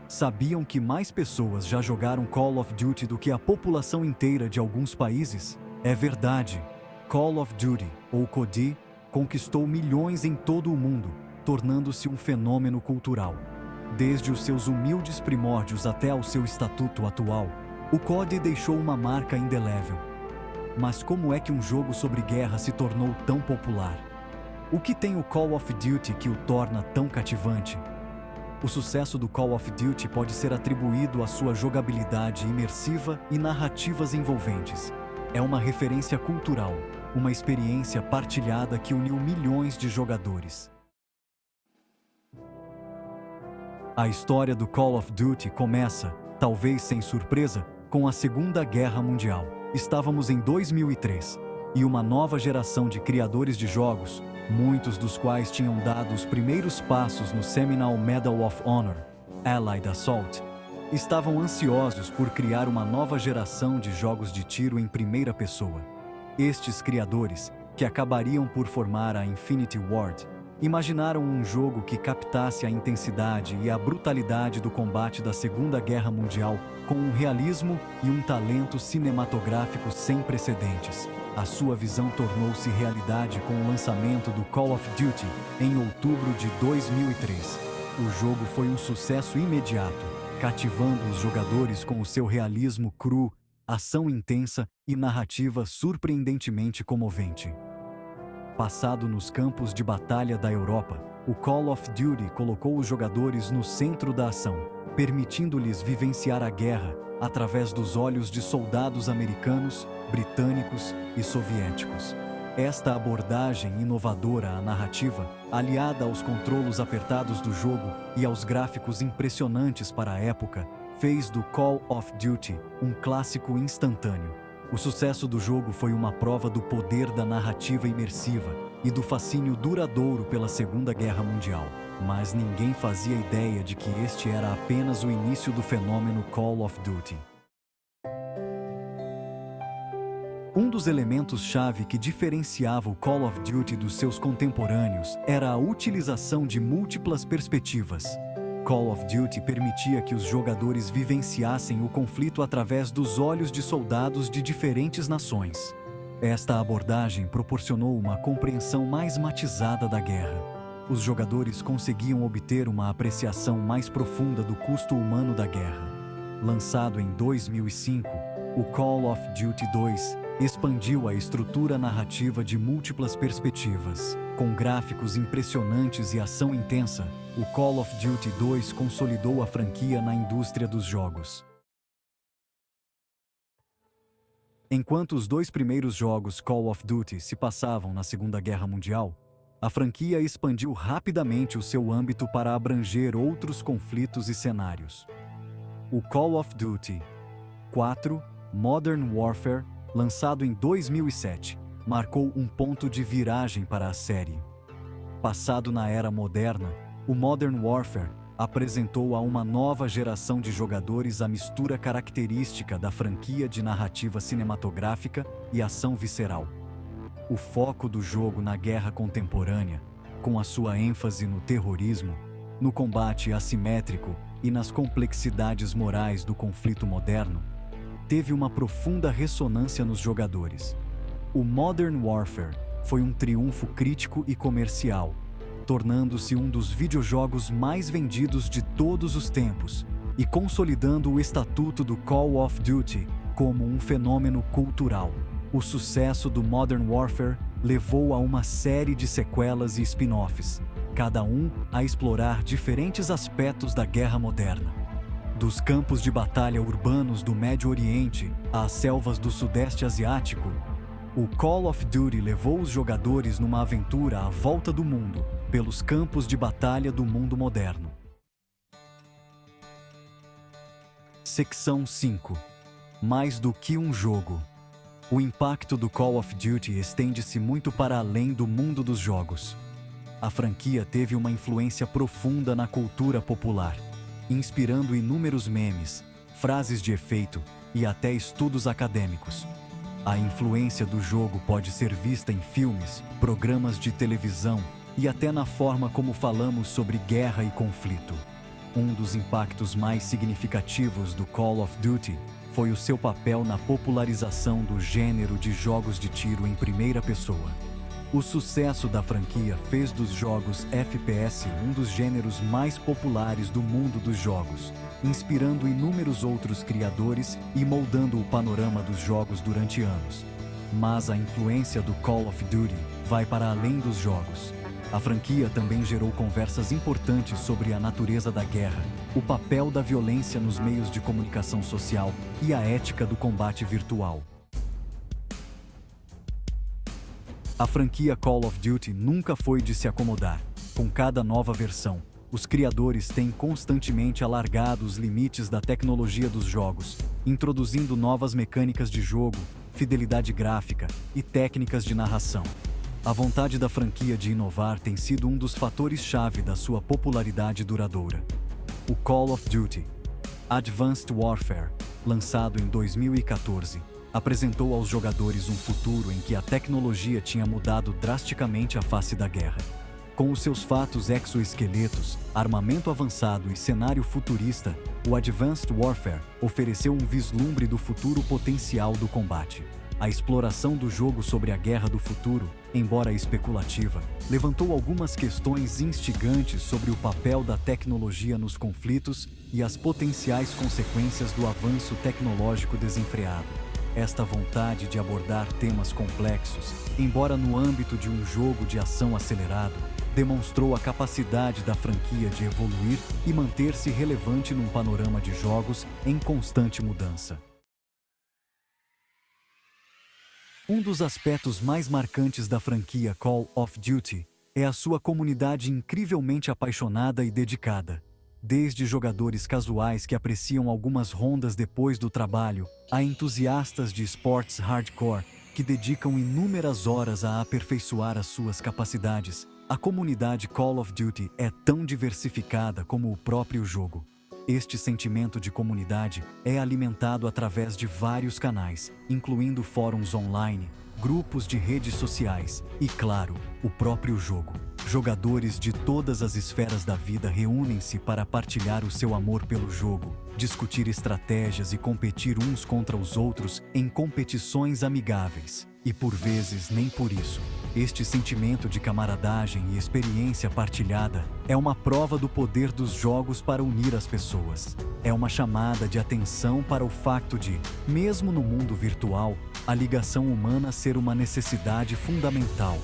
Sabiam que mais pessoas já jogaram Call of Duty do que a população inteira de alguns países? É verdade. Call of Duty, ou COD, conquistou milhões em todo o mundo, tornando-se um fenômeno cultural. Desde os seus humildes primórdios até ao seu estatuto atual, o COD deixou uma marca indelével. Mas como é que um jogo sobre guerra se tornou tão popular? O que tem o Call of Duty que o torna tão cativante? O sucesso do Call of Duty pode ser atribuído à sua jogabilidade imersiva e narrativas envolventes. É uma referência cultural, uma experiência partilhada que uniu milhões de jogadores. A história do Call of Duty começa, talvez sem surpresa, com a Segunda Guerra Mundial. Estávamos em 2003, e uma nova geração de criadores de jogos, muitos dos quais tinham dado os primeiros passos no seminal Medal of Honor, Allied Assault, estavam ansiosos por criar uma nova geração de jogos de tiro em primeira pessoa. Estes criadores, que acabariam por formar a Infinity Ward, imaginaram um jogo que captasse a intensidade e a brutalidade do combate da Segunda Guerra Mundial com um realismo e um talento cinematográfico sem precedentes. A sua visão tornou-se realidade com o lançamento do Call of Duty em outubro de 2003. O jogo foi um sucesso imediato, cativando os jogadores com o seu realismo cru, ação intensa e narrativa surpreendentemente comovente. Passado nos campos de batalha da Europa, o Call of Duty colocou os jogadores no centro da ação, permitindo-lhes vivenciar a guerra através dos olhos de soldados americanos, britânicos e soviéticos. Esta abordagem inovadora à narrativa, aliada aos controlos apertados do jogo e aos gráficos impressionantes para a época, fez do Call of Duty um clássico instantâneo. O sucesso do jogo foi uma prova do poder da narrativa imersiva e do fascínio duradouro pela Segunda Guerra Mundial. Mas ninguém fazia ideia de que este era apenas o início do fenômeno Call of Duty. Um dos elementos-chave que diferenciava o Call of Duty dos seus contemporâneos era a utilização de múltiplas perspectivas. Call of Duty permitia que os jogadores vivenciassem o conflito através dos olhos de soldados de diferentes nações. Esta abordagem proporcionou uma compreensão mais matizada da guerra. Os jogadores conseguiam obter uma apreciação mais profunda do custo humano da guerra. Lançado em 2005, o Call of Duty 2 expandiu a estrutura narrativa de múltiplas perspectivas. Com gráficos impressionantes e ação intensa, o Call of Duty 2 consolidou a franquia na indústria dos jogos. Enquanto os dois primeiros jogos Call of Duty se passavam na Segunda Guerra Mundial, a franquia expandiu rapidamente o seu âmbito para abranger outros conflitos e cenários. O Call of Duty 4 Modern Warfare, lançado em 2007, marcou um ponto de viragem para a série. Passado na era moderna, o Modern Warfare apresentou a uma nova geração de jogadores a mistura característica da franquia de narrativa cinematográfica e ação visceral. O foco do jogo na guerra contemporânea, com a sua ênfase no terrorismo, no combate assimétrico e nas complexidades morais do conflito moderno, teve uma profunda ressonância nos jogadores. O Modern Warfare foi um triunfo crítico e comercial, tornando-se um dos videojogos mais vendidos de todos os tempos e consolidando o estatuto do Call of Duty como um fenômeno cultural. O sucesso do Modern Warfare levou a uma série de sequelas e spin-offs, cada um a explorar diferentes aspectos da guerra moderna. Dos campos de batalha urbanos do Médio Oriente às selvas do Sudeste Asiático, o Call of Duty levou os jogadores numa aventura à volta do mundo, pelos campos de batalha do mundo moderno. Seção 5. Mais do que um jogo. O impacto do Call of Duty estende-se muito para além do mundo dos jogos. A franquia teve uma influência profunda na cultura popular, inspirando inúmeros memes, frases de efeito e até estudos acadêmicos. A influência do jogo pode ser vista em filmes, programas de televisão e até na forma como falamos sobre guerra e conflito. Um dos impactos mais significativos do Call of Duty foi o seu papel na popularização do gênero de jogos de tiro em primeira pessoa. O sucesso da franquia fez dos jogos FPS um dos gêneros mais populares do mundo dos jogos, inspirando inúmeros outros criadores e moldando o panorama dos jogos durante anos. Mas a influência do Call of Duty vai para além dos jogos. A franquia também gerou conversas importantes sobre a natureza da guerra, o papel da violência nos meios de comunicação social e a ética do combate virtual. A franquia Call of Duty nunca foi de se acomodar. Com cada nova versão, os criadores têm constantemente alargado os limites da tecnologia dos jogos, introduzindo novas mecânicas de jogo, fidelidade gráfica e técnicas de narração. A vontade da franquia de inovar tem sido um dos fatores-chave da sua popularidade duradoura. O Call of Duty Advanced Warfare, lançado em 2014, apresentou aos jogadores um futuro em que a tecnologia tinha mudado drasticamente a face da guerra. Com os seus fatos exoesqueletos, armamento avançado e cenário futurista, o Advanced Warfare ofereceu um vislumbre do futuro potencial do combate. A exploração do jogo sobre a guerra do futuro, embora especulativa, levantou algumas questões instigantes sobre o papel da tecnologia nos conflitos e as potenciais consequências do avanço tecnológico desenfreado. Esta vontade de abordar temas complexos, embora no âmbito de um jogo de ação acelerado, demonstrou a capacidade da franquia de evoluir e manter-se relevante num panorama de jogos em constante mudança. Um dos aspectos mais marcantes da franquia Call of Duty é a sua comunidade incrivelmente apaixonada e dedicada. Desde jogadores casuais que apreciam algumas rondas depois do trabalho, a entusiastas de esportes hardcore que dedicam inúmeras horas a aperfeiçoar as suas capacidades, a comunidade Call of Duty é tão diversificada como o próprio jogo. Este sentimento de comunidade é alimentado através de vários canais, incluindo fóruns online, grupos de redes sociais e, claro, o próprio jogo. Jogadores de todas as esferas da vida reúnem-se para partilhar o seu amor pelo jogo, discutir estratégias e competir uns contra os outros em competições amigáveis. E por vezes nem por isso. Este sentimento de camaradagem e experiência partilhada é uma prova do poder dos jogos para unir as pessoas. É uma chamada de atenção para o facto de, mesmo no mundo virtual, a ligação humana ser uma necessidade fundamental.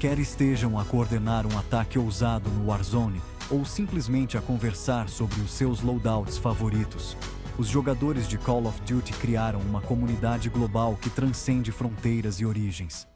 Quer estejam a coordenar um ataque ousado no Warzone ou simplesmente a conversar sobre os seus loadouts favoritos, os jogadores de Call of Duty criaram uma comunidade global que transcende fronteiras e origens.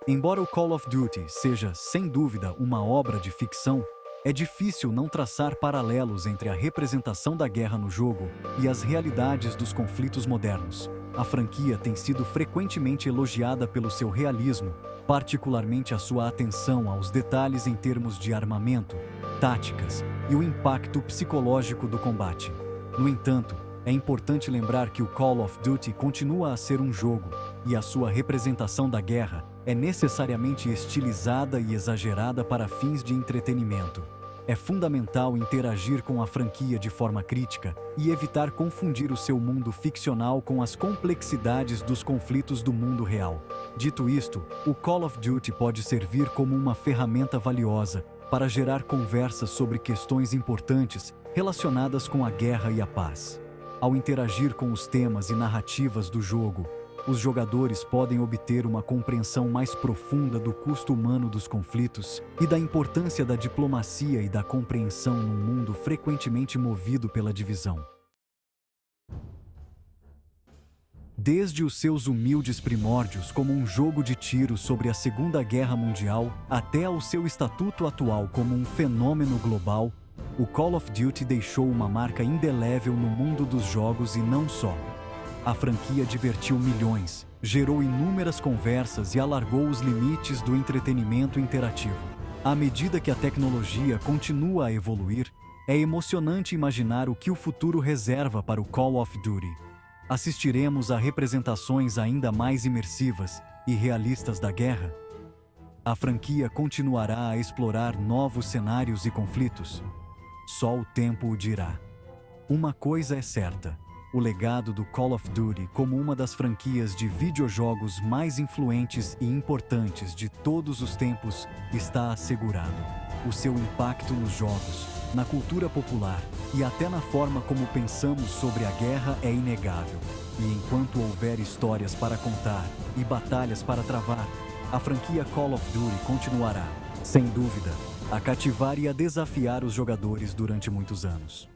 Embora o Call of Duty seja, sem dúvida, uma obra de ficção, é difícil não traçar paralelos entre a representação da guerra no jogo e as realidades dos conflitos modernos. A franquia tem sido frequentemente elogiada pelo seu realismo, particularmente a sua atenção aos detalhes em termos de armamento, táticas e o impacto psicológico do combate. No entanto, é importante lembrar que o Call of Duty continua a ser um jogo, e a sua representação da guerra é necessariamente estilizada e exagerada para fins de entretenimento. É fundamental interagir com a franquia de forma crítica e evitar confundir o seu mundo ficcional com as complexidades dos conflitos do mundo real. Dito isto, o Call of Duty pode servir como uma ferramenta valiosa para gerar conversas sobre questões importantes relacionadas com a guerra e a paz. Ao interagir com os temas e narrativas do jogo, os jogadores podem obter uma compreensão mais profunda do custo humano dos conflitos e da importância da diplomacia e da compreensão num mundo frequentemente movido pela divisão. Desde os seus humildes primórdios como um jogo de tiro sobre a Segunda Guerra Mundial até ao seu estatuto atual como um fenômeno global, o Call of Duty deixou uma marca indelével no mundo dos jogos e não só. A franquia divertiu milhões, gerou inúmeras conversas e alargou os limites do entretenimento interativo. À medida que a tecnologia continua a evoluir, é emocionante imaginar o que o futuro reserva para o Call of Duty. Assistiremos a representações ainda mais imersivas e realistas da guerra? A franquia continuará a explorar novos cenários e conflitos? Só o tempo o dirá. Uma coisa é certa: o legado do Call of Duty como uma das franquias de videojogos mais influentes e importantes de todos os tempos está assegurado. O seu impacto nos jogos, na cultura popular e até na forma como pensamos sobre a guerra é inegável. E enquanto houver histórias para contar e batalhas para travar, a franquia Call of Duty continuará, sem dúvida, a cativar e a desafiar os jogadores durante muitos anos.